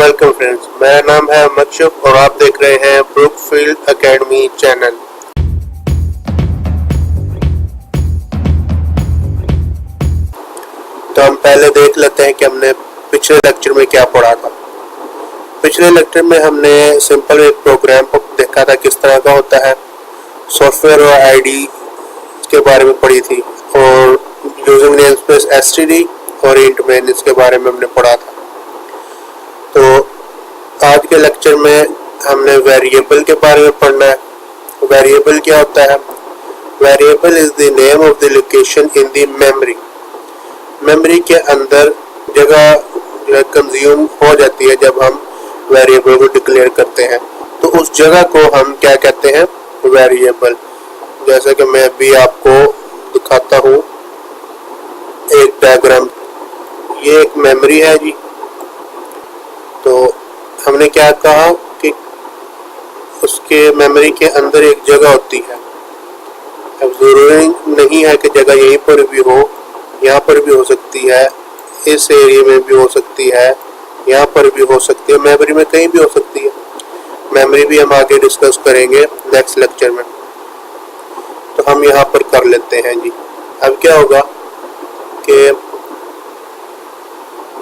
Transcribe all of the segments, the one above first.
Welcome friends, मेरा नाम है मकशुफ और आप देख रहे हैं ब्रुकफील्ड एकेडमी चैनल। तो हम पहले देख लेते हैं कि हमने पिछले लेक्चर में क्या पढ़ा था। पिछले लेक्चर में हमने सिंपल एक प्रोग्राम को देखा था किस तरह का होता है, सॉफ्टवेयर और आईडी के बारे में पढ़ी थी और यूजिंग नेमस्पेस एसटीडी और इंट मेन इसके बारे में हमने पढ़ा था। तो आज के लेक्चर में हमने वेरिएबल के बारे में पढ़ना है। वेरिएबल क्या होता है? Variable is the name of the location in the memory. Memory के अंदर जगह जो है कंज्यूम हो जाती है जब हम वेरिएबल को डिक्लेयर करते हैं, तो उस जगह को हम क्या कहते हैं? वेरिएबल। जैसे कि मैं अभी आपको दिखाता हूँ एक डायग्राम। ये एक मेमोरी है जी। तो हमने क्या कहा कि उसके मेमोरी के अंदर एक जगह होती है। अब जरूरी नहीं है कि जगह यहीं पर भी हो, यहाँ पर भी हो सकती है, इस एरिया में भी हो सकती है, यहाँ पर भी हो सकती है, मेमोरी में कहीं भी हो सकती है। मेमोरी भी हम आगे डिस्कस करेंगे नेक्स्ट लेक्चर में। तो हम यहाँ पर कर लेते हैं जी। अब क्या होगा कि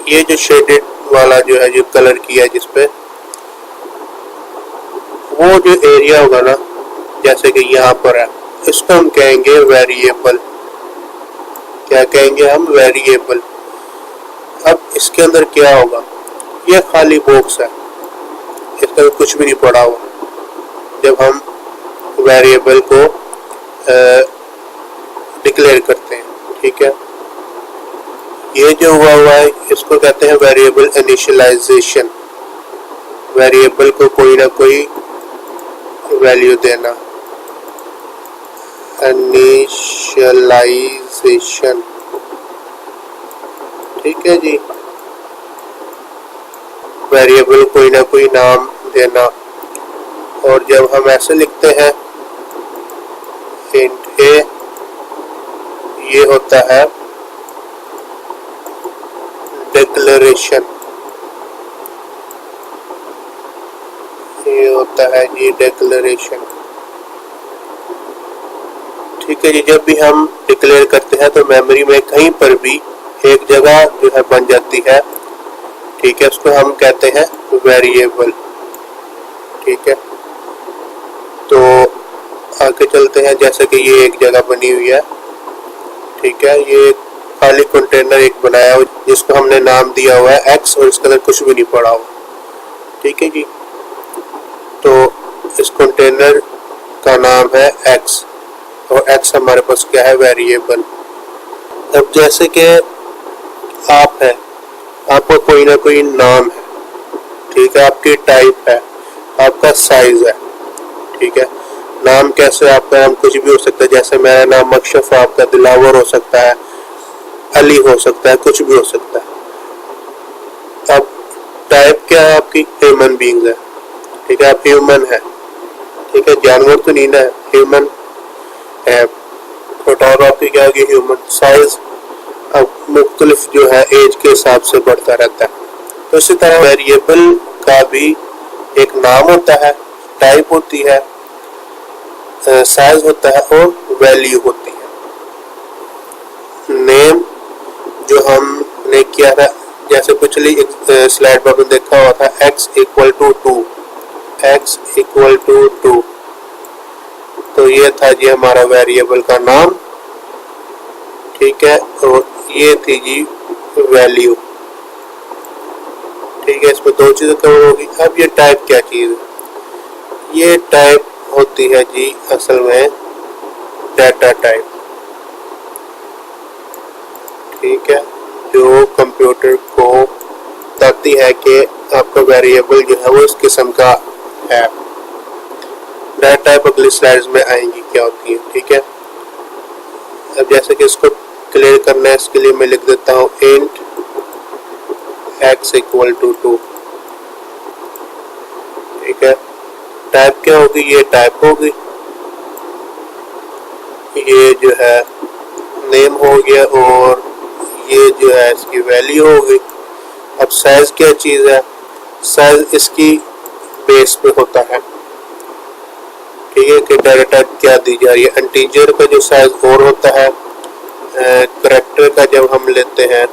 ये जो शेडेड वाला जो है, जो कलर किया है जिसपे, वो जो एरिया होगा ना, जैसे कि यहाँ पर है, इसको हम कहेंगे वेरिएबल। क्या कहेंगे हम? वेरिएबल। अब इसके अंदर क्या होगा? ये खाली बॉक्स है, इसका कुछ भी नहीं पड़ा हुआ। जब हम वेरिएबल को डिक्लेयर करते हैं, ठीक है, ये जो हुआ है इसको कहते हैं वेरिएबल इनिशियलाइजेशन। वेरिएबल को कोई ना कोई वैल्यू देना, इनिशियलाइजेशन, ठीक है जी। वेरिएबल कोई ना कोई नाम देना। और जब हम ऐसे लिखते हैं इंट ए, ये होता है डिक्लेरेशन, ये होता है जी डिक्लेरेशन, ठीक है जी। जब भी हम डिक्लेयर करते हैं तो मेमोरी में कहीं पर भी एक जगह जो है बन जाती है, ठीक है, उसको हम कहते हैं वेरिएबल, ठीक है। तो आगे चलते हैं। जैसे कि ये एक जगह बनी हुई है, ठीक है, ये खाली कंटेनर एक बनाया हुआ जिसको हमने नाम दिया हुआ है एक्स और इसके अंदर कुछ भी नहीं पड़ा हुआ, ठीक है जी। तो इस कंटेनर का नाम है एक्स और एक्स हमारे पास क्या है? वेरिएबल। अब जैसे कि आप है, आपका कोई ना कोई नाम है, ठीक है, आपकी टाइप है, आपका साइज है, ठीक है। नाम कैसे? आपका नाम कुछ भी हो सकता है, जैसे मेरा नाम मकशुफ, आपका दिलावर हो सकता है, अली हो सकता है, कुछ भी हो सकता है। अब टाइप क्या है आपकी? ह्यूमन बीइंग है, ठीक है, आप ह्यूमन है, ठीक है, जानवर तो नहीं ना, ह्यूमन है। और आपकी क्या होगी? ह्यूमन। साइज अब मुख्तलिफ जो है एज के हिसाब से बढ़ता रहता है। तो इसी तरह वेरिएबल का भी एक नाम होता है, टाइप होती है, साइज होता है और वैल्यू होती है। नेम जो हमने किया था, जैसे पिछली स्लाइड पर देखा हुआ था, x equal to 2, x equal to 2, तो ये था जी हमारा वेरिएबल का नाम, ठीक है, और ये थी जी वैल्यू, ठीक है। इसमें दो चीजें कवर होगी। अब ये टाइप क्या चीज है? ये टाइप होती है जी असल में डाटा टाइप, ठीक है, जो कंप्यूटर को बताती है कि आपका वेरिएबल जो है वो इस किस्म का है। डाटा टाइप अगली स्लाइड्स में आएंगी क्या होती है, ठीक है। अब जैसे कि इसको क्लियर करना है, इसके लिए मैं लिख देता हूँ इंट x इक्वल टू 2, ठीक है। टाइप क्या होगी? ये टाइप होगी, ये जो है नेम हो गया और ये जो है इसकी वैल्यू होगी। अब साइज क्या चीज़ है? साइज इसकी बेस पे होता है। ठीक है कि डाटा टाइप क्या दी जा रही है। इंटीजर का जो साइज और होता है, करैक्टर का जब हम लेते हैं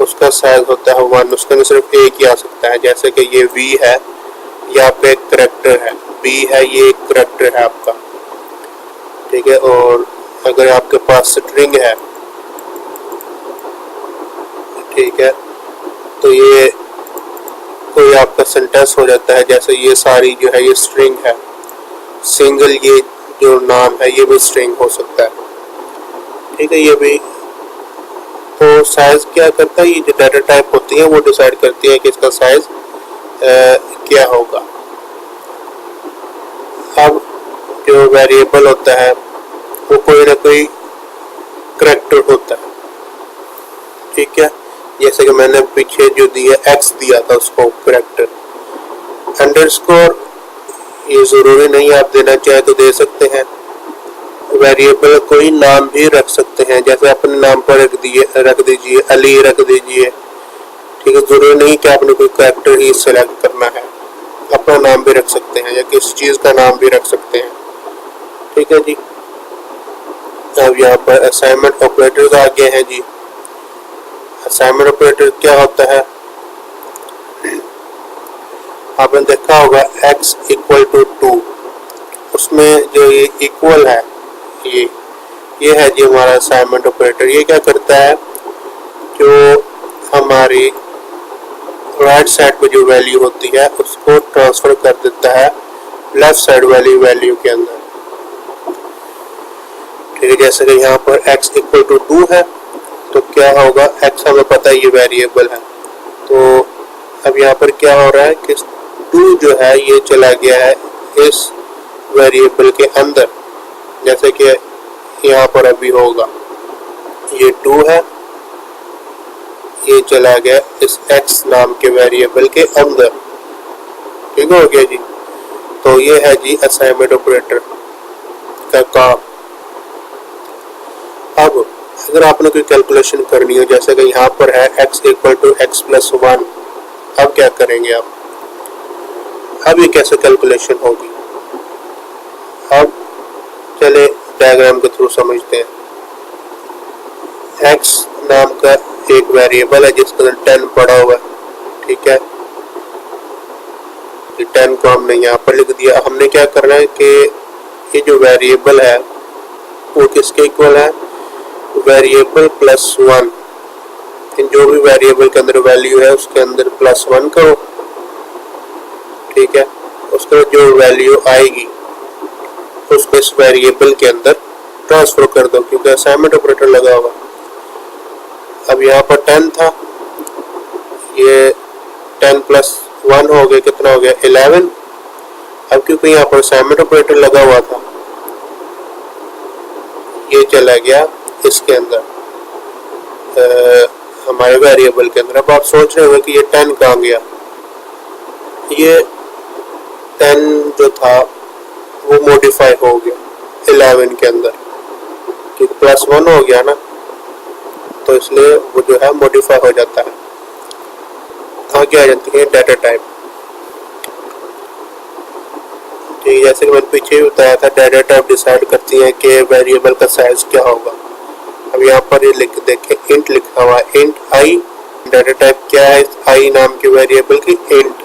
उसका साइज होता है 1, उसके अंदर सिर्फ एक ही आ सकता है। जैसे कि ये V है, यहाँ पे एक करैक्टर है, B है, ये एक करैक्टर है आपका। ठीक है, और अगर आपके पास स्ट्रिंग है, ठीक है, तो ये कोई आपका सेंटेंस हो जाता है। जैसे ये सारी जो है ये स्ट्रिंग है, सिंगल ये जो नाम है ये भी स्ट्रिंग हो सकता है। ठीक है, ये भी। तो साइज क्या करता है, ये जो डाटा टाइप होती है वो डिसाइड करती है कि इसका साइज क्या होगा। अब जो वेरिएबल होता है वो कोई ना कोई करैक्टर होता है। ठीक है, जैसे कि मैंने पीछे जो दिया x दिया था उसको करैक्टर। अंडरस्कोर ये जरूरी नहीं, आप देना चाहे तो दे सकते हैं। वेरिएबल कोई नाम भी रख सकते हैं, जैसे अपने नाम पर रख दीजिए अली रख दीजिए। ठीक है, जरूरी नहीं कि आपने कोई करैक्टर ही सेलेक्ट करना है, अपना नाम भी रख सकते हैं या किसी चीज का नाम भी रख सकते हैं। ठीक है जी। अब यहाँ पर असाइनमेंट ऑपरेटर्स आ गए हैं जी। असाइनमेंट ऑपरेटर क्या होता है, आपने देखा होगा x = 2, उसमें जो ये इक्वल है ये है जी हमारा असाइनमेंट ऑपरेटर। ये क्या करता है, जो हमारी राइट साइड पे जो वैल्यू होती है उसको ट्रांसफर कर देता है लेफ्ट साइड वाली वैल्यू के अंदर। ठीक है, जैसे कि यहाँ पर x = 2 है तो क्या होगा, x हमें पता है ये वेरिएबल है, तो अब यहाँ पर क्या हो रहा है कि 2 जो है ये चला गया है इस वेरिएबल के अंदर। जैसे कि यहाँ पर अभी होगा ये 2 है, ये चला गया इस x नाम के वेरिएबल के अंदर। ठीक हो गया जी। तो ये है जी असाइनमेंट ऑपरेटर का काम। अब अगर आपने कोई कैलकुलेशन करनी हो, जैसे कि यहाँ पर है x = x + 1, अब क्या करेंगे आप, अब ये कैसे कैलकुलेशन होगी, अब चले डायग्राम के थ्रू समझते हैं। x नाम का एक वेरिएबल है जिसके अंदर 10 पड़ा हुआ है। ठीक है, 10 को हमने यहाँ पर लिख दिया। हमने क्या करना है कि ये जो वेरिएबल है वो किसके इक्वल है, वेरिएबल +1। जो भी वेरिएबल के अंदर वैल्यू है उसके अंदर +1 करो। ठीक है, उसके जो वैल्यू आएगी उसको इस वेरिएबल के अंदर ट्रांसफर कर दो, क्योंकि असाइनमेंट ऑपरेटर लगा हुआ। अब यहाँ पर 10 था, ये 10 + 1 हो गया, कितना हो गया 11। अब क्योंकि यहाँ पर असाइनमेंट ऑपरेटर लगा हुआ था, ये चला गया इसके अंदर हमारे वेरिएबल के अंदर। अब आप सोच रहे हो कि ये 10 कहाँ गया, ये 10 जो था वो मॉडिफाई हो गया 11 के अंदर, क्योंकि +1 हो गया ना, तो इसलिए वो जो है मॉडिफाई हो जाता है। आगे आ जाती है डाटा टाइप। ठीक, जैसे कि मैंने पीछे भी बताया था, डाटा टाइप डिसाइड करती है कि वेरिएबल का साइज क्या होगा। अब यहाँ पर ये लिख देखें, इंट लिखा हुआ है, इंट i। डाटा टाइप क्या है i नाम के वेरिएबल की, इंट।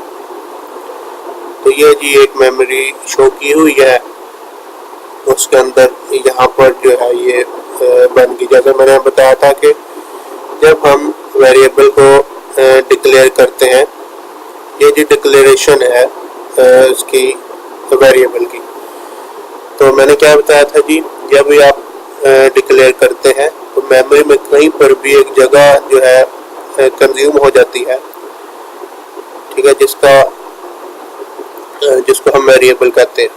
तो ये जी एक मेमोरी शो की हुई है, उसके अंदर यहाँ पर जो है ये बन गई। जैसे मैंने बताया था कि जब हम वेरिएबल को डिक्लेयर करते हैं, ये जो डिक्लेरेशन है इसकी वेरिएबल की, तो मैंने क्या बताया था जी, जब भी आप डिक्लेयर करते हैं तो मेमोरी में कहीं पर भी एक जगह जो है कंज्यूम हो जाती है। ठीक है, जिसको हम वेरिएबल कहते हैं,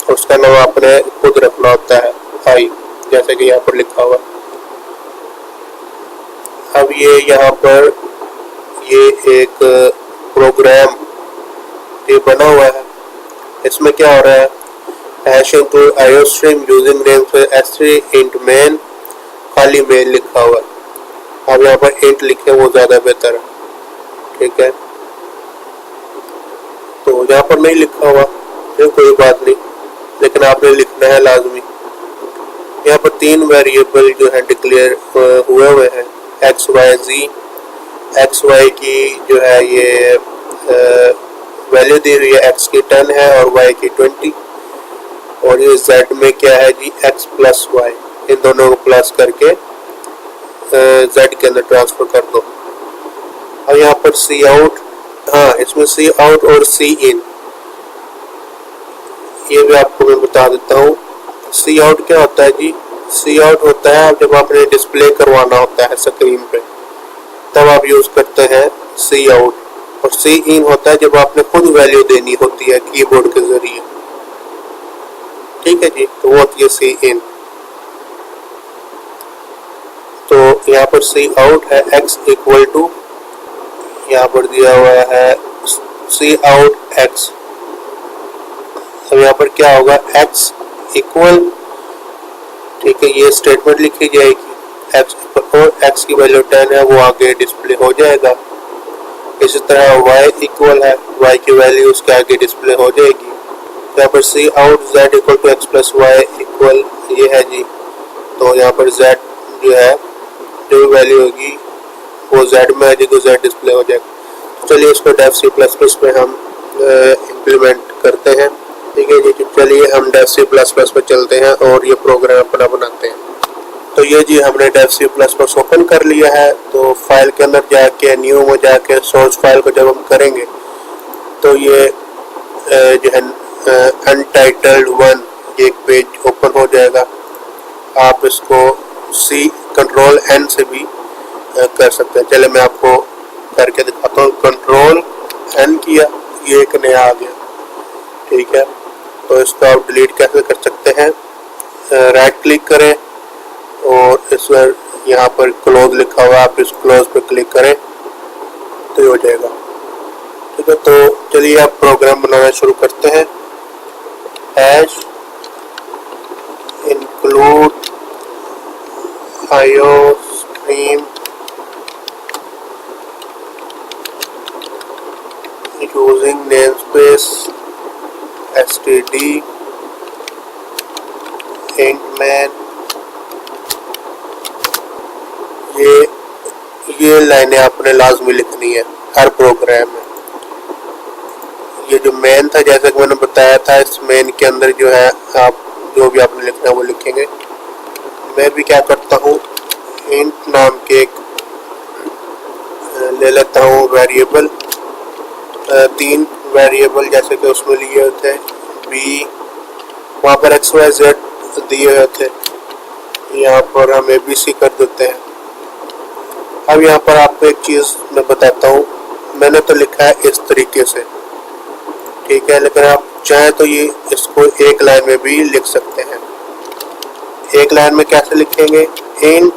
उसका नाम आपने खुद रखना होता है i, जैसे कि यहाँ पर लिखा हुआ। अब ये यहाँ पर ये एक प्रोग्राम ये बना हुआ है, इसमें क्या हो रहा है, hash into iostream using name से s3 इंट मेन, खाली मेन लिखा हुआ है। अब यहाँ पर इंट लिखे वो ज़्यादा बेहतर है। ठीक है, यहाँ पर नहीं लिखा हुआ तो कोई बात नहीं, लेकिन आपने लिखना है लाजमी। यहाँ पर 3 वेरिएबल जो है डिक्लेयर हुए हैं, एक्स वाई जी। एक्स वाई की जो है ये वैल्यू दी हुई है, एक्स की 10 है और वाई की 20, और ये जेड में क्या है जी, एक्स प्लस वाई। इन दोनों को प्लस करके जेड के अंदर ट्रांसफर कर दो। और यहाँ पर सी आउट, हाँ इसमें सी आउट और सी इन, ये भी आपको मैं बता देता हूँ। सी आउट क्या होता है जी, सी आउट होता है जब आपने डिस्प्ले करवाना होता है स्क्रीन पे, तब आप यूज करते हैं सी आउट। और सी इन होता है जब आपने खुद वैल्यू देनी होती है कीबोर्ड के जरिए, ठीक है जी, तो वो होती है सी इन। तो यहाँ पर सी आउट है x इक्वल टू, यहाँ पर दिया हुआ है सी आउट x। अब यहाँ पर क्या होगा, x इक्वल, ठीक है, ये स्टेटमेंट लिखी जाएगी, x और x की वैल्यू 10 है, वो आगे डिस्प्ले हो जाएगा। इसी तरह y इक्वल है, y की वैल्यू उसके आगे डिस्प्ले हो जाएगी। यहाँ पर C out z equal to X plus Y equal ये है जी, तो यहाँ पर z जो है जो वैल्यू होगी वो z में आ जाएगी, z डिस्प्ले हो जाएगा। चलिए इसको डेफ सी प्लस प्लस में हम इम्प्लीमेंट करते हैं, ठीक है जी। चलिए हम डेफ सी प्लस प्लस पर चलते हैं और ये प्रोग्राम अपना बनाते हैं। तो ये जी हमने dev C plus plus open कर लिया है। तो फाइल के अंदर जाके न्यू में जाके सोर्स फाइल को जब हम करेंगे तो ये जो है अनटाइटल्ड 1 एक पेज ओपन हो जाएगा। आप इसको सी कंट्रोल एन से भी कर सकते हैं। चले मैं आपको करके दिखाता हूँ। कंट्रोल एन किया, ये एक नया आ गया, ठीक है। तो इसको आप डिलीट कैसे कर सकते हैं, राइट क्लिक करें और इस पर यहाँ पर क्लोज लिखा हुआ, आप इस क्लोज पर क्लिक करें तो ये हो जाएगा, ठीक है। तो चलिए आप प्रोग्राम बनाना शुरू करते हैं। Hash include IO stream using namespace std int man। ये लाइनें आपने लाजमी लिखनी है हर प्रोग्राम में। ये जो मेन था, जैसा कि मैंने बताया था, इस मेन के अंदर जो है आप जो भी आपने लिखना है वो लिखेंगे। मैं भी क्या करता हूँ, इंट नाम के एक ले लेता हूँ वेरिएबल, 3 वेरिएबल जैसे कि उसमें लिए होते हैं, बी वहाँ पर एक्स वाई जेड दिए हुए थे, यहाँ पर हम ABC कर देते हैं। अब यहाँ पर आपको एक चीज़ मैं बताता हूँ, मैंने तो लिखा है इस तरीके से, ठीक है, लेकिन आप चाहें तो ये इसको एक लाइन में भी लिख सकते हैं। एक लाइन में कैसे लिखेंगे, इंट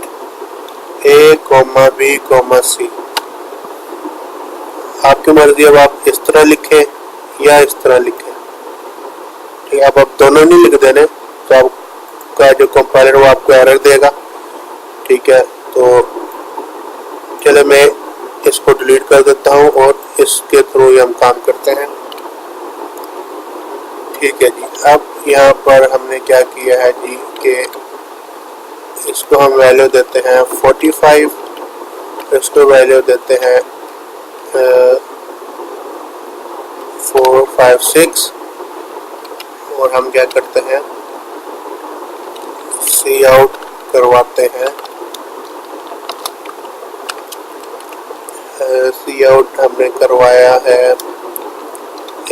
a, b, c। आपकी मर्जी, अब आप इस तरह लिखें या इस तरह लिखें, ठीक है। अब आप दोनों नहीं लिख देने तो आपका जो कंपाइलर वो आपको एरर देगा, ठीक है। तो चलो मैं इसको डिलीट कर देता हूँ और इसके थ्रू ही हम काम करते हैं, ठीक है जी। अब यहाँ पर हमने क्या किया है जी कि इसको हम वैल्यू देते हैं 45, इसको वैल्यू देते हैं 4, 5, 6, और हम क्या करते हैं, सी आउट करवाते हैं। सी आउट हमने करवाया है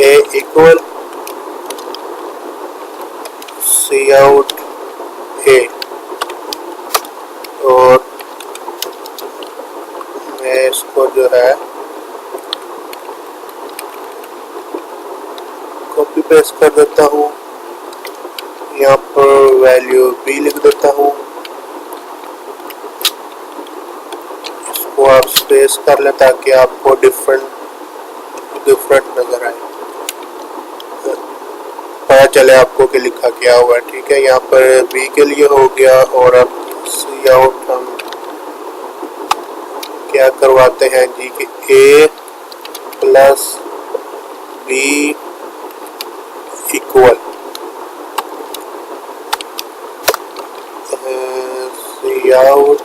a equal C out a, और मैं इसको जो है कॉपी पेस्ट कर देता हूँ, यहाँ पर वैल्यू b लिख देता हूँ, इसको आप स्पेस कर लें ताकि आपको डिफरेंट नजर आए, पता चले आपको कि लिखा क्या हुआ है, ठीक है। यहाँ पर b के लिए हो गया। और अब सी आउट हम क्या करवाते हैं जी कि a plus b equal C out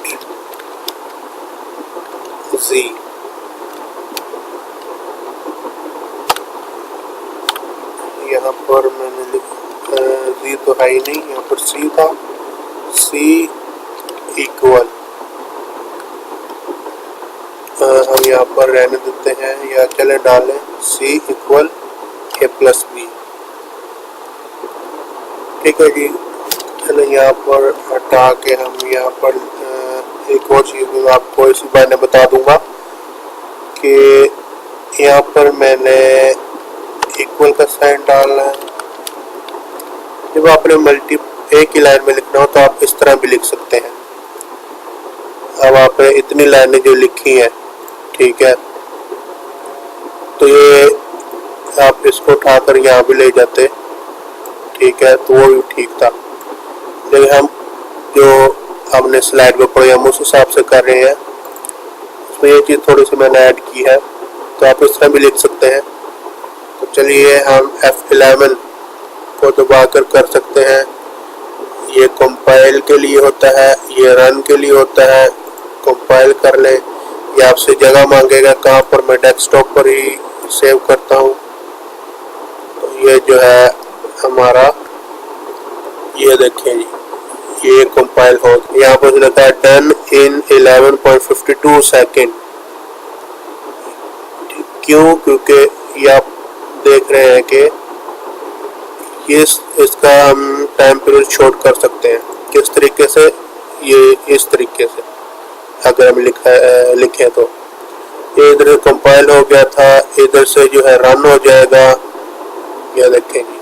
जी। यहाँ पर मैंने लिखा जी तो है ही नहीं, यहाँ पर सी था, सी इक्वल हम यहाँ पर रहने देते हैं या चले डालें सी इक्वल ए प्लस बी। ठीक है जी। चलो यहाँ पर हटा के हम यहाँ पर एक और चीज़ आपको इसी बारे में बता दूंगा कि यहाँ पर मैंने इक्वल का साइन डालना है। जब आपने मल्टी एक ही लाइन में लिखना हो तो आप इस तरह भी लिख सकते हैं। अब आपने इतनी लाइनें जो लिखी हैं, ठीक है, तो ये आप इसको उठाकर यहाँ भी ले जाते, ठीक है, तो वो भी ठीक था। लेकिन हम जो हमने स्लाइड में पढ़ी हम उस हिसाब से कर रहे हैं, उसमें ये चीज़ थोड़ी सी मैंने ऐड की है, तो आप इस तरह भी लिख सकते हैं। तो चलिए हम F11 को दबाकर कर सकते हैं। ये कंपाइल के लिए होता है, ये रन के लिए होता है। कंपाइल कर ले, ये आपसे जगह मांगेगा कहाँ पर, मैं डेस्कटॉप पर ही सेव करता हूँ। तो ये जो है हमारा, ये देखिए जी, ये कंपाइल हो, यहाँ पर लिखा है डन इन 11.52 सेकेंड। क्यों? क्योंकि ये आप देख रहे हैं कि ये इसका हम टाइम पीरियड शॉर्ट कर सकते हैं। किस तरीके से? ये इस तरीके से अगर हम लिखें तो ये इधर कंपाइल हो गया था, इधर से जो है रन हो जाएगा। ये देखें जी,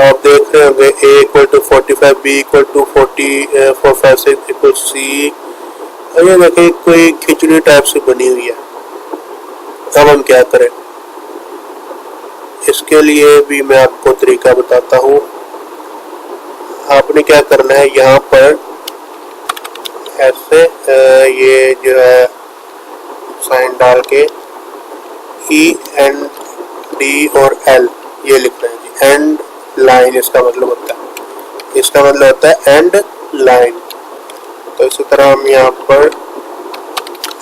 आप देख रहे होंगे A equal to 45, B equal to 456 equal C। और ये देखें कोई खिचड़ी टाइप से बनी हुई है। अब हम क्या करें? इसके लिए भी मैं आपको तरीका बताता हूँ। आपने क्या करना है, यहाँ पर ऐसे ये जो है साइन डाल के E N D और L ये लिखना है जी। एंड लाइन इसका मतलब होता है, इसका मतलब होता है एंड लाइन। तो इसी तरह हम यहाँ पर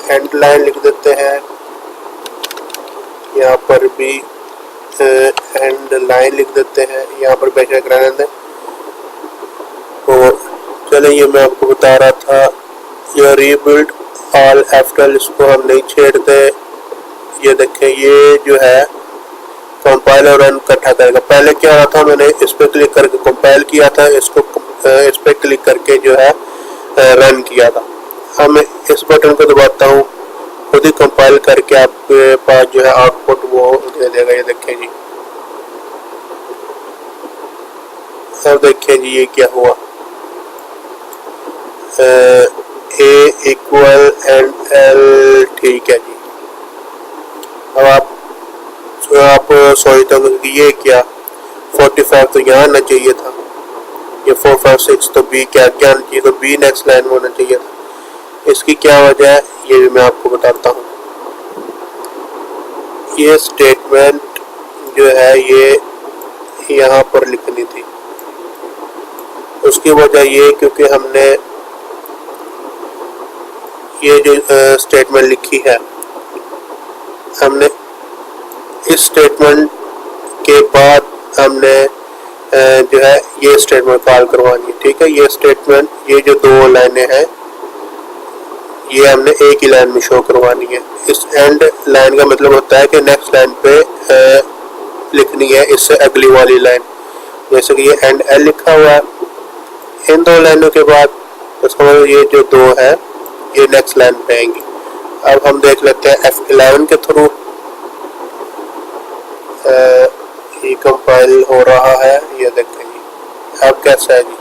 एंड लाइन लिख देते हैं, यहाँ पर भी एंड लाइन लिख देते हैं, यहाँ पर बेशक रहने दें। तो चलो, ये मैं आपको बता रहा था, ये रीबिल्ड ऑल आफ्टर, इसको हम नहीं छेड़ते। ये देखें, ये जो है कंपाइल और रन इकट्ठा करेगा। पहले क्या हुआ था, मैंने इस पर क्लिक करके कंपाइल किया था, इसको इस पर क्लिक करके जो है रन किया था। अब मैं इस बटन को दबाता हूँ, खुद ही कंपाइल करके आपके पास जो है आउटपुट वो दे देगा। ये देखें जी, अब देखें जी ये क्या हुआ, A इक्वल एंड L। ठीक है जी। अब आप सोचते होंगे कि ये क्या, 45 तो यहाँ आना चाहिए था, ये 4 5 6 तो B क्या आना चाहिए, तो B नेक्स्ट लाइन में होना चाहिए था। इसकी क्या वजह है ये भी मैं आपको बताता हूँ। ये स्टेटमेंट जो है ये यहाँ पर लिखनी थी। उसकी वजह ये क्योंकि हमने ये जो स्टेटमेंट लिखी है, हमने इस स्टेटमेंट के बाद हमने जो है ये स्टेटमेंट कॉल करवानी है। ठीक है, ये स्टेटमेंट, ये जो दो लाइनें हैं ये हमने एक ही लाइन में शो करवानी है। इस एंड लाइन का मतलब होता है कि नेक्स्ट लाइन पे लिखनी है इससे अगली वाली लाइन। जैसे कि ये एंड एल लिखा हुआ है इन दो लाइनों के बाद, उसका मतलब ये जो दो है ये नेक्स्ट लाइन पे आएंगी। अब हम देख लेते हैं F11 के थ्रू ये कंपाइल हो रहा है। ये देखेंगे अब कैसा है जी,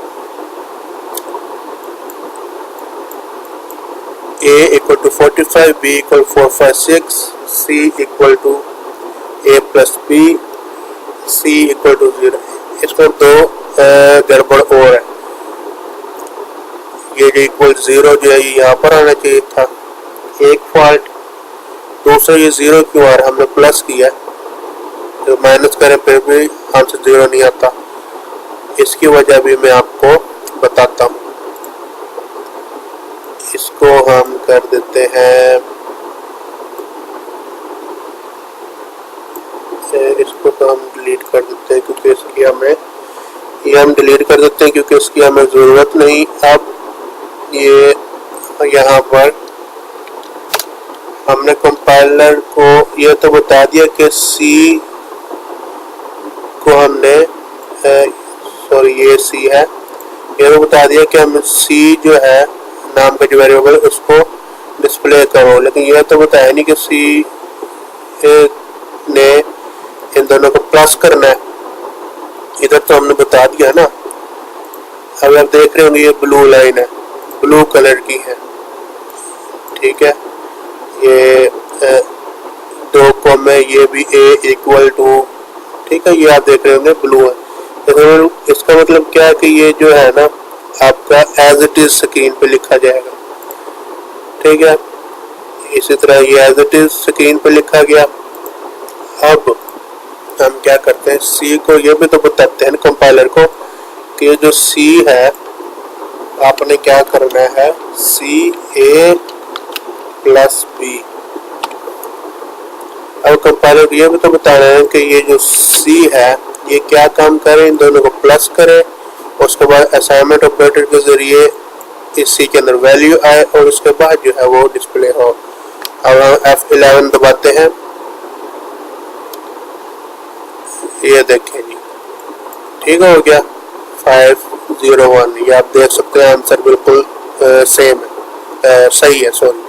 A equal to 45, B equal 4 5 6, C equal to A plus B, C equal to 0। इसमें दो गड़बड़ और है। ये जो इक्वल 0 जो है ये यहाँ पर आना चाहिए था, एक फॉल्ट। दूसरा ये 0 क्यों आ रहा है, हमने प्लस किया, तो माइनस करें फिर भी आंसर 0 नहीं आता। इसकी वजह भी मैं आपको बताता हूँ। इसको हम कर देते हैं, इसको तो हम डिलीट कर देते हैं क्योंकि इसकी हमें, ये हम डिलीट कर देते हैं क्योंकि इसकी हमें ज़रूरत नहीं। अब ये यहाँ पर हमने कंपाइलर को ये तो बता दिया कि सी को हमने, सॉरी ये सी है, ये तो बता दिया कि हम सी जो है नाम का जो वेरिएबल उसको डिस्प्ले करो, लेकिन ये तो बताया नहीं कि सी ने इन दोनों को प्लस करना है। इधर तो हमने बता दिया ना। अब आप देख रहे होंगे ये ब्लू लाइन है, ब्लू कलर की है, ठीक है। ये 2 कॉमे, ये भी a इक्वल टू, ठीक है, ये आप देख रहे होंगे ब्लू है। तो इसका मतलब क्या है कि ये जो है ना आपका एज इट इज स्क्रीन पे लिखा जाएगा, ठीक है। इसी तरह ये एज इट इज स्क्रीन पे लिखा गया। अब हम क्या करते हैं, सी को ये भी तो बताते हैं कंपाइलर को कि ये जो सी है आपने क्या करना है, सी ए प्लस बी। अब कंपाइलर को ये भी तो बताना है कि ये जो सी है ये क्या काम करे, इन दोनों को प्लस करे, उसके बाद असाइनमेंट ऑपरेटर के जरिए इस सी के अंदर वैल्यू आए और उसके बाद जो है वो डिस्प्ले हो। अब हम F11 दबाते हैं, ये देखें जी, ठीक हो गया 501। ये आप देख सकते हैं आंसर बिल्कुल सेम है, सही है, सॉरी,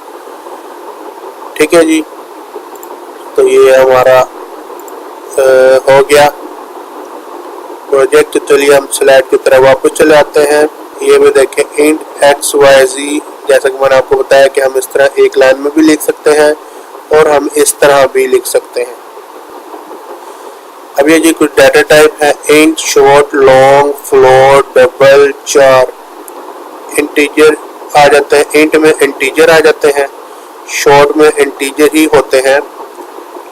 ठीक है जी। तो ये हमारा हो गया प्रोजेक्ट। चलिए हम स्लाइड की तरफ वापस चले आते हैं। ये भी देखें इंट xyz, जैसा कि मैंने आपको बताया कि हम इस तरह एक लाइन में भी लिख सकते हैं और हम इस तरह भी लिख सकते हैं। अब ये जी कुछ डाटा टाइप है, int, short, long, float, double, चार। इंटीजर आ जाते हैं, इंट में इंटीजर आ जाते हैं, शॉर्ट में इंटीजर ही होते हैं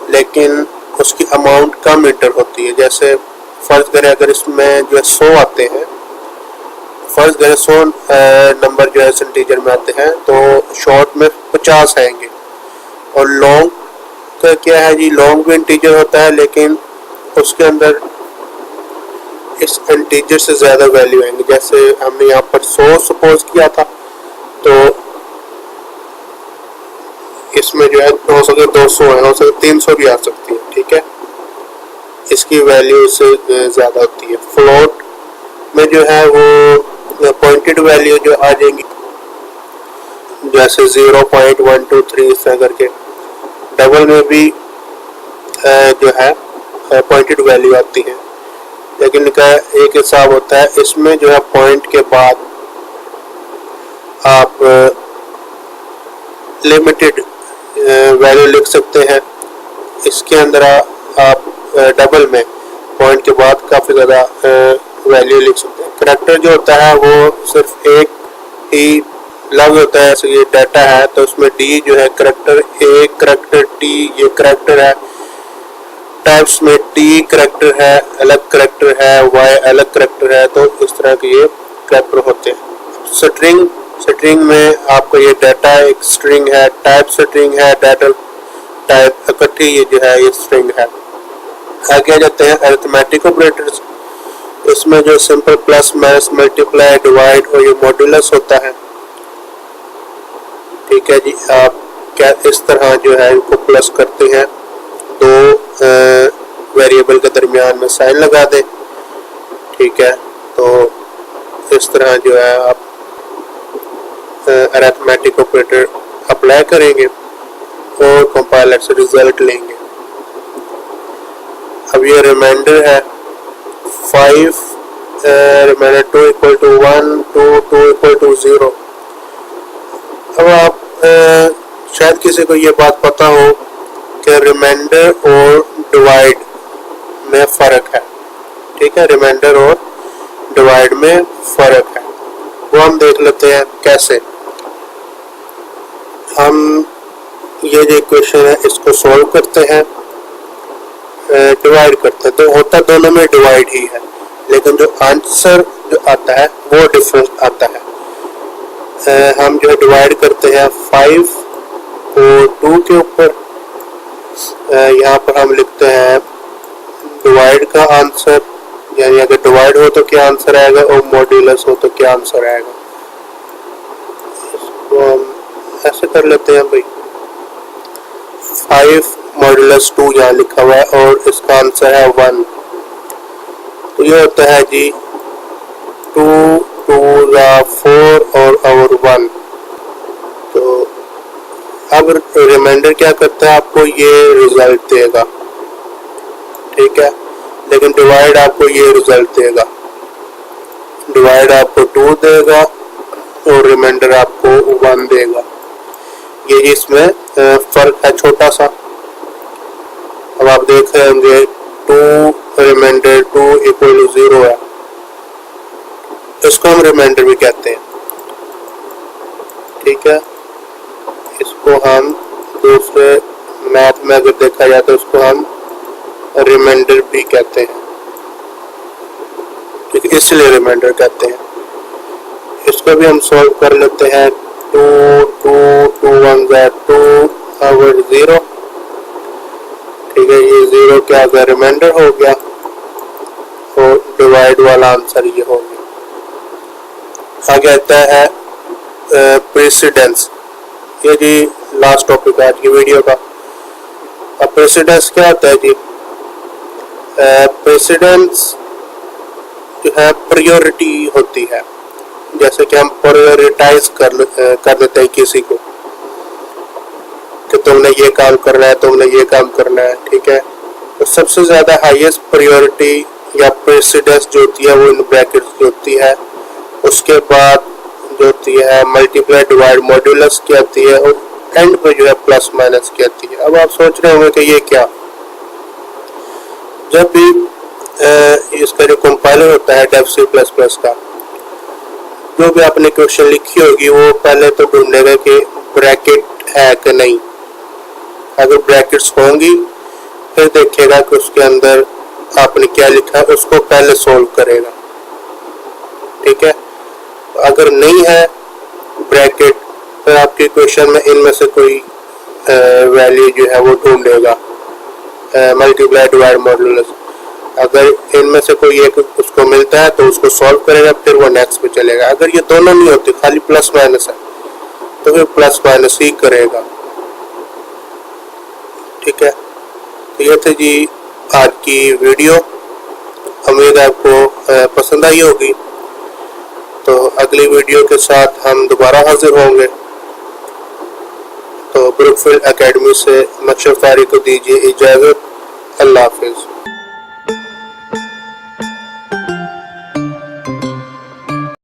लेकिन उसकी अमाउंट कम इंटर होती है। जैसे फर्ज करें अगर इसमें जो है 100 आते हैं, फर्ज करें 100 नंबर जो है इंटीजर में आते हैं तो शॉर्ट में 50 आएंगे। और लॉन्ग का क्या है जी, लॉन्ग भी इंटीजर होता है लेकिन उसके अंदर इस इंटीजर से ज़्यादा वैल्यू आएंगे। जैसे हमने यहाँ पर 100 सपोज किया था तो इसमें जो है हो सके 200 है, हो सके 300 भी आ सकती है, ठीक है, इसकी वैल्यू इससे ज़्यादा होती है। फ्लोट में जो है वो पॉइंटेड वैल्यू जो आ जाएंगी, जैसे 0.123 इस तरह करके। डबल में भी जो है पॉइंटेड वैल्यू आती है, लेकिन इनका एक हिसाब होता है, इसमें जो है पॉइंट के बाद आप लिमिटेड वैल्यू लिख सकते हैं। इसके अंदर आप डबल में पॉइंट के बाद काफ़ी ज़्यादा वैल्यू लिख सकते हैं। करैक्टर जो होता है वो सिर्फ एक ही लफ्ज़ होता है, जैसे ये डाटा है तो उसमें डी जो है करैक्टर ए, करैक्टर टी ये करैक्टर है। टाइप्स में टी करैक्टर है, अलग करैक्टर है, वाई अलग करैक्टर है, तो इस तरह के ये करैक्टर होते हैं। स्ट्रिंग में आपको ये डाटा एक स्ट्रिंग है, टाइप स्ट्रिंग है, डाटा टाइप इकट्ठी ये जो है ये स्ट्रिंग है। आगे आ जाते हैं अरिथमेटिक ऑपरेटर्स। इसमें जो simple plus minus multiply divide और ये मॉड्यूलस होता है, ठीक है जी। आप क्या इस तरह जो है इनको प्लस करते हैं, दो वेरिएबल के दरमियान में साइन लगा दें, ठीक है। तो इस तरह जो है आप अरिथमेटिक ऑपरेटर अप्लाई करेंगे और कंपाइलर से रिजल्ट लेंगे। अब ये रिमाइंडर है 5 reminder 2 equal to 1 2 equal to 0। अब आप शायद किसी को ये बात पता हो कि रिमाइंडर और डिवाइड में फ़र्क है, ठीक है, रिमाइंडर और डिवाइड में फ़र्क है, वो हम देख लेते हैं कैसे। हम ये जो इक्वेशन है इसको सॉल्व करते हैं। डिवाइड करते हैं, तो होता दोनों में डिवाइड ही है, लेकिन जो आंसर जो आता है वो डिफरेंस आता है। हम जो डिवाइड करते हैं 5 को 2 के ऊपर, यहाँ पर हम लिखते हैं डिवाइड का आंसर, यानी अगर डिवाइड हो तो क्या आंसर आएगा और मॉड्यूलस हो तो क्या आंसर आएगा। इसको हम ऐसे कर लेते हैं भाई, 5 मॉड्यूलस 2 यहाँ लिखा हुआ है और इसका आंसर है 1, तो ये होता है जी 2 2 4 और 1। तो अब रिमाइंडर क्या करता है, आपको ये रिजल्ट देगा, ठीक है, लेकिन डिवाइड आपको ये रिजल्ट देगा, डिवाइड आपको 2 देगा और रिमाइंडर आपको 1 देगा। ये इसमें फर्क है छोटा सा। अब आप देख रहे होंगे 2 रिमाइंडर 2 इक्वल 0 है, इसको हम रिमाइंडर भी कहते हैं, ठीक है। इसको हम दूसरे मैथ में अगर देखा जाए तो इसको हम रिमाइंडर भी कहते हैं, ठीक है, इसलिए रिमाइंडर कहते हैं। इसको भी हम सॉल्व कर लेते हैं, 2 2 2 1 2 और 0, ठीक है, ये 0 क्या आ गया, रिमाइंडर हो गया और डिवाइड वाला आंसर ये हो गया। आगे आता है प्रेसिडेंस, ये जी लास्ट टॉपिक है आज की वीडियो का। अब प्रेसिडेंस क्या होता है जी, प्रेसिडेंस जो है प्रायोरिटी होती है, जैसे कि हम प्रायोरिटाइज कर देते हैं किसी को कि तुमने ये काम करना है, तुमने ये काम करना है, ठीक है। तो सबसे ज़्यादा हाईएस्ट प्रायोरिटी या प्रेसिडेंस जो होती है वो इन ब्रैकेट्स की होती है। उसके बाद जो होती है मल्टीप्लाई डिवाइड मॉड्यूलस की आती है और एंड पे जो है प्लस माइनस की आती है। अब आप सोच रहे होंगे कि ये क्या, जब भी इसका जो कंपाइलर होता है डेव C++ का, जो भी आपने क्वेश्चन लिखी होगी वो पहले तो ढूंढेगा कि ब्रैकेट है कि नहीं। अगर ब्रैकेट्स होंगी फिर देखेगा कि उसके अंदर आपने क्या लिखा है, उसको पहले सॉल्व करेगा, ठीक है। अगर नहीं है ब्रैकेट फिर आपके क्वेश्चन में इनमें से कोई वैल्यू जो है वो ढूंढेगा, मल्टीप्लाई डिवाइड मॉड्यूलस। अगर इनमें से कोई एक उसको मिलता है तो उसको सॉल्व करेगा, फिर वो नेक्स्ट पे चलेगा। अगर ये दोनों नहीं होते, खाली प्लस माइनस है, तो फिर प्लस माइनस ही करेगा, ठीक है। तो ये थे जी आज की वीडियो, उम्मीद है आपको पसंद आई होगी। तो अगली वीडियो के साथ हम दोबारा हाजिर होंगे। तो ब्रुकफील्ड एकेडमी से मशरफ फारी को दीजिए इजाज़त। अल्लाह हाफिज़।